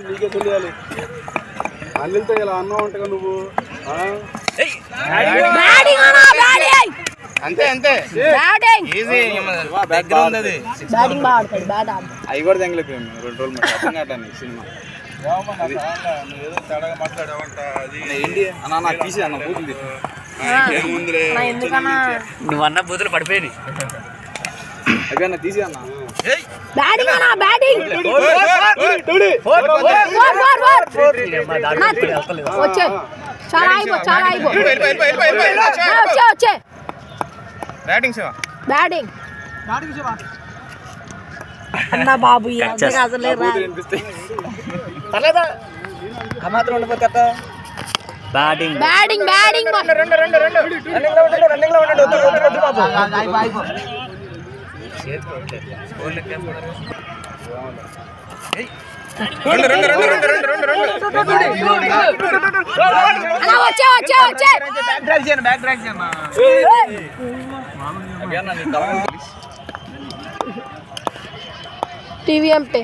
నీకే తెలియాలి. అనిల్తో ఇలా అన్నావు అంటగా నువ్వు. అంతే అంతే అవి కూడా తెంగలేకపోయాము 2 రోజులు అర్థం కావటానికి సినిమా. ఏదో తేడాగా మాట్లాడావంట. అది ఏంటి అన్న నాకు తీసి అన్న బూతులు నువ్వు అన్న బూతులు పడిపోయి అవి అన్న తీసి అన్న అన్న బాబు మాత్రం ఉండిపోతే బ్యాటింగ్ బ్యాటింగ్ బ్యాటింగ్ టీవీ అంటే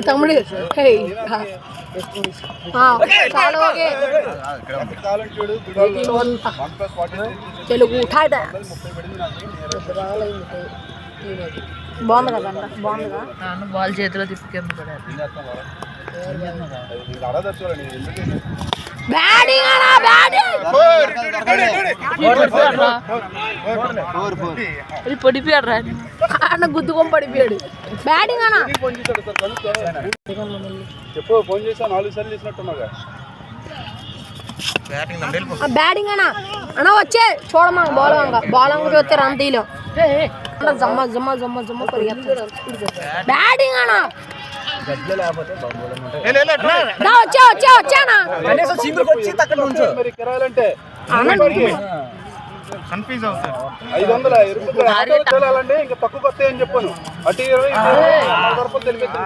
తమ్ముడు తెలుగు బాగుంది కదా బాగుందిగా బాల్ చేతిలో తిప్పుకేం పడిపోయాడు రా అన్న గుద్దుకొని పడిపోయాడు. బ్యాటింగ్ అన్న చెప్పు. ఫోన్ చేసా 4 సార్లు చేసినట్టున్నాగా. బ్యాటింగ్ అన్న అన్న వచ్చే చూడమా బౌలంగా చూస్తే రన్ తీయలేం. జమ్మ జమ్మ జమ్మ జమ్మ బ్యాటింగ్ అన్న వచ్చానా కన్ఫ్యూజ్ అవుతారు. 500 వెళ్ళాలంటే ఇంకా తక్కువ వస్తాయి అని చెప్పాను. అటు 20 రూపాయలు తెలిపేద్దాం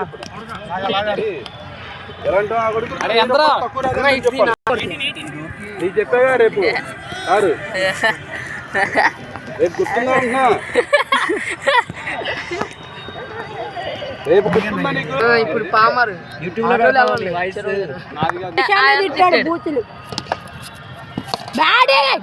నీకు చెప్పాగా రేపు కాదు రేపు గుర్తుందా అంటున్నా. రేపు గుర్తుందా నీకు? ఇప్పుడు పామర్ బూతులు బ్యాటింగ్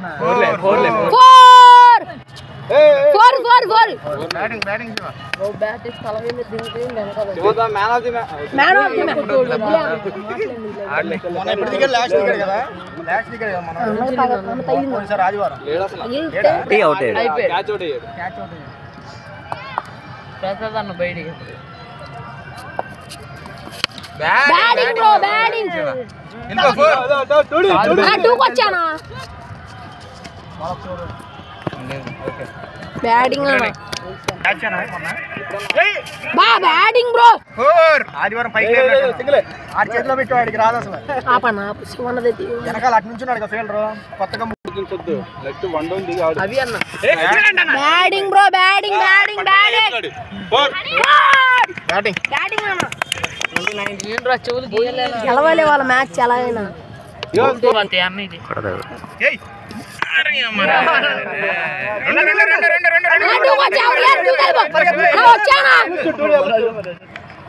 బ్యాటింగ్ బ్రో ఆదివారం పైకి చేతిలో పెట్టి వాడికి రాదు అసలు. వెనకాల అటు నుంచి ఫీల్డర్ కొత్తగా batting bro batting batting batting గెలవాలి వాళ్ళ మ్యాచ్ ఎలా అయినా.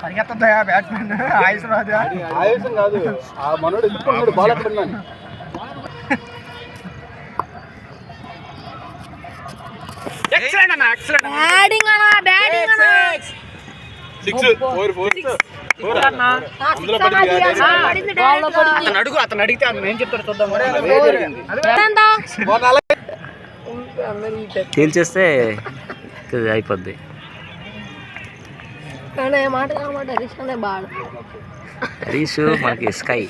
పరిగెత్తదయా బ్యాట్స్మెన్ ఆయుష్ రాజా. ఆయుషం కాదు ఆ మనోడు ఎందుకున్నాడు బాల్ అక్కడ ఉన్నాను. బ్యాటింగ్ అన్న బ్యాటింగ్ అన్న 6 4 4 అడుగు అతను అడిగితే అతను ఏం చెప్తాడు చూద్దాం. తేల్చేస్తే అయిపోద్ది. మాట కామాట హరీష్ అనే బాడు హరీష్ మనకి స్కై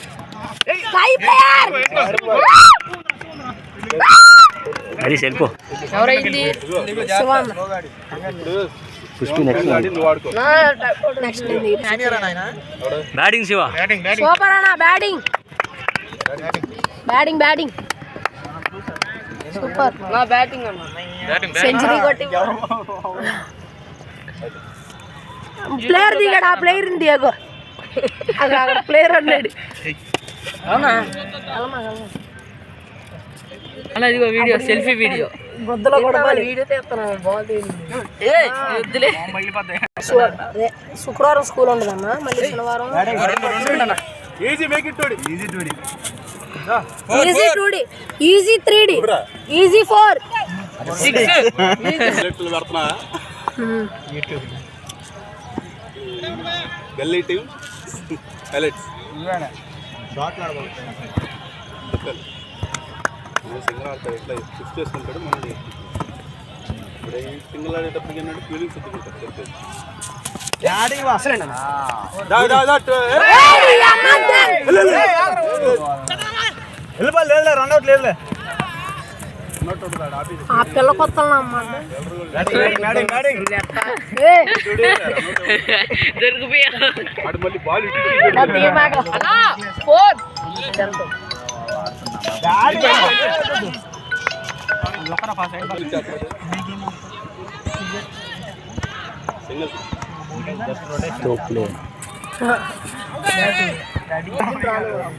హరీష్ వెళ్ళిపో. పుష్పి నెక్స్ట్ బ్యాటింగ్ శివ సూపర్ అన్న బ్యాటింగ్ బ్యాటింగ్ బ్యాటింగ్ సూపర్ నా బ్యాటింగ్ అన్న సెంచరీ కొట్టి ప్లేయర్ దిగాడు. ఆ ప్లేయర్ దిగో అక్కడ ప్లేయర్ అన్నాడు. అవునా అలా ఇదిగో వీడియో సెల్ఫీ వీడియో బుద్ధలో కొడవాలి వీడియో తీస్తున్నాను బాల్ అదే శుక్రవారం స్కూల్ ఉండదన్న మళ్ళీ శనివారం easy make it టూడి easy టూడి easy 2D easy 3D easy 4 లెఫ్ట్లు పెడుతున్నా గల్లీ టీమ్ హైలైట్స్ సింగల్ ఆడతాడు ఎట్లా షిఫ్ట్ చేసుకుంటాడు మనం ఇప్పుడు ఈ సింగల్ ఆడేటప్పటికి ఏంటంటే ఫీలింగ్స్ ఎత్తుకుంటాడు చెప్పేది రన్అట్ లేదు ఆ పిల్ల కొత్త అన్నమాట మళ్ళీ బాల్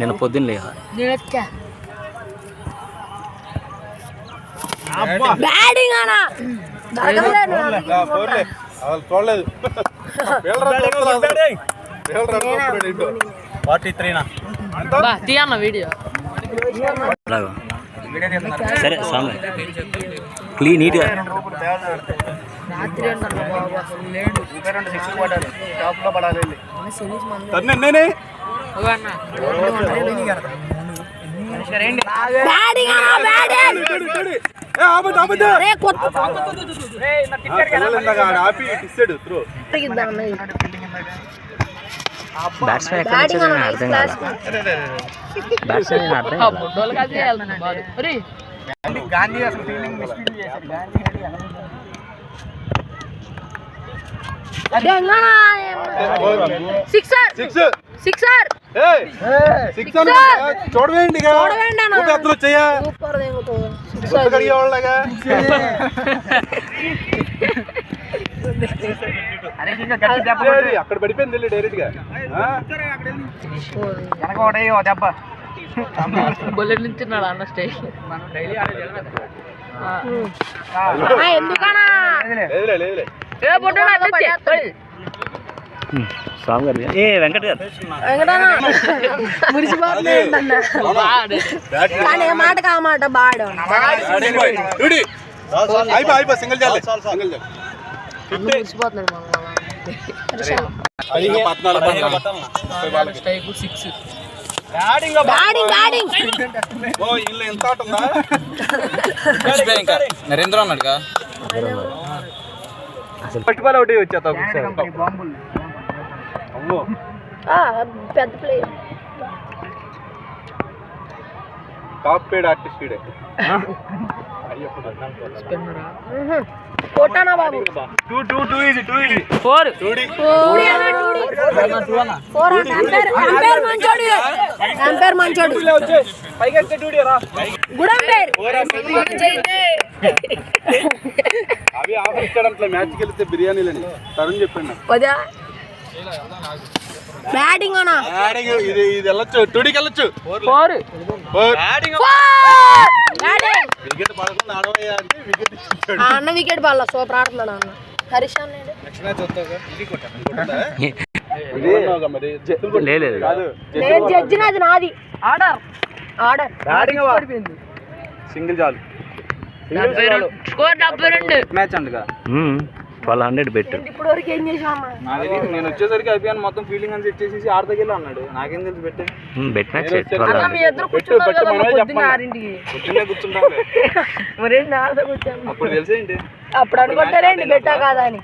నేను పొద్దున్న లేవా బ్యాటింగ్ అన్నా చూడలేదు 43 వీడియో సరే స్వామి క్లీన్ నీట్గా రాత్రి లేడు 6 పడాలి టాప్ లో పడాలి బ్యాట్స్మెన్ ఎక్కడ నుంచి అర్థం కాదు బ్యాట్స్మెన్ అర్థం కాదు గాంధీ అసలు ఫీలింగ్ మిస్ఫీల్ చేశారు చూడవేండి అక్కడ పడిపోయింది డైరెక్ట్ గా దెబ్బ బుల్లెట్ నుంచి అన్న స్టైల్ ఎందుకనా స్వామి గారు ఏ వెంకట్ గారు కానీ మాట కా మాట బాడు సింగిల్ నరేంద్ర అన్నాడుగా పట్టుకోవాలి ఒకటి వచ్చేస్తా పెద్ద ప్లేయర్ టాప్ పేడ్ ఆర్టిస్ట్ కొట్టానా బాబు 2 ఈజీ 4 అంపైర్ మంచోడు గుడ్ అంపైర్ అవి ఆఫర్ ఇచ్చాడంటే మ్యాచ్కి వెళ్తే బిర్యానీలని తరుణ్ చెప్పండి బ్యాటింగ్ అన్నా ఇది వెళ్ళొచ్చు టూడీకి వెళ్ళొచ్చు వికెట్ పడకుండా ఆడవయ్యా అంటే వికెట్ ఇచ్చాడు అన్న వికెట్ బాల్ సూపర్ ఆడుతున్నాడు అన్న హరీష్ లేదు నేను జడ్జి నాది నాది ఆర్డర్ సింగిల్ చాలు స్కోర్ 72 మ్యాచ్ అంటగా 1200 పెట్టు ఇప్పుడు వరకు ఏం చేసామా నేను వచ్చేసరికి అయిపోయాను మొత్తం ఫీలింగ్ అని సెట్ చేసి ఆడదగిల్లా అన్నాడు నాకేం తెలుసు పెట్టే బెట్ మ్యాచ్ మీ ఇద్దరు కూర్చున్నారు కదా పొద్దున్న 6ంటికి పొద్దున్నే కూర్చుంటాం మరి నాలుగు కూర్చాము అప్పుడు తెలిసేంటి అప్పుడు అనుకుంటారేంటి పెట్టా కాదా అని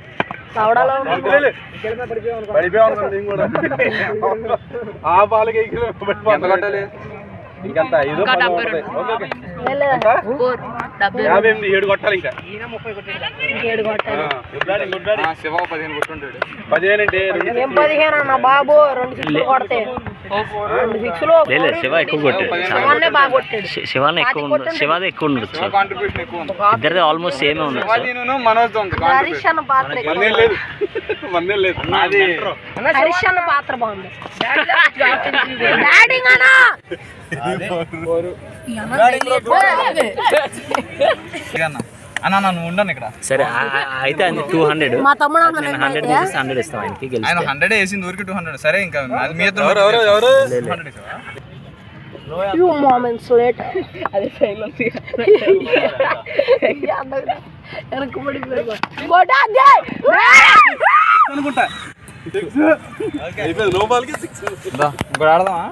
చవడాలో పడిపోయాను కూడా ఆ బాలకి ఎంత కట్టాలి ఇంకంత 5 7 కొట్టాలి ఇంకా 7 కొట్టాలి శివ 15 కొట్టుంటాడు 15 అంటే 15 అన్న బాబు 2 6 కొడితే 2 6 లేదు శివ ఎక్కువ కొట్టాడు శివన్నే బాగా కొట్టాడు శివానే ఎక్కువ శివాదే ఎక్కువ ఉండొచ్చు కాంట్రిబ్యూషన్ ఎక్కువ ఉంది ఇద్దరిది ఆల్మోస్ట్ సేమే ఉండొచ్చు నేను మనోజ్ ఉంది హరీష్ అన్న పాత్ర మందే లేదు అది హరీష్ అన్న పాత్ర బాగుంది బ్యాటింగ్ అన్నా అన్న నువ్వు ఉండను ఇక్కడ. సరే అయితే అది 200. మా తమ్ముడు అన్న నేను 100 తీసి 100 ఇస్తాం ఆయనకి ఆయన గెలిస్తే. 100 వేసింది ఊరికి 200. సరే ఇంకా అది మీ ఇద్దరు few moments later అదే సైలెన్స్ వెనక్కి పడిపోయి కొట్టా అనుకుంటా. అయిపోయింది, నో బాల్కి 6. ఇంకోటి ఆడదామా?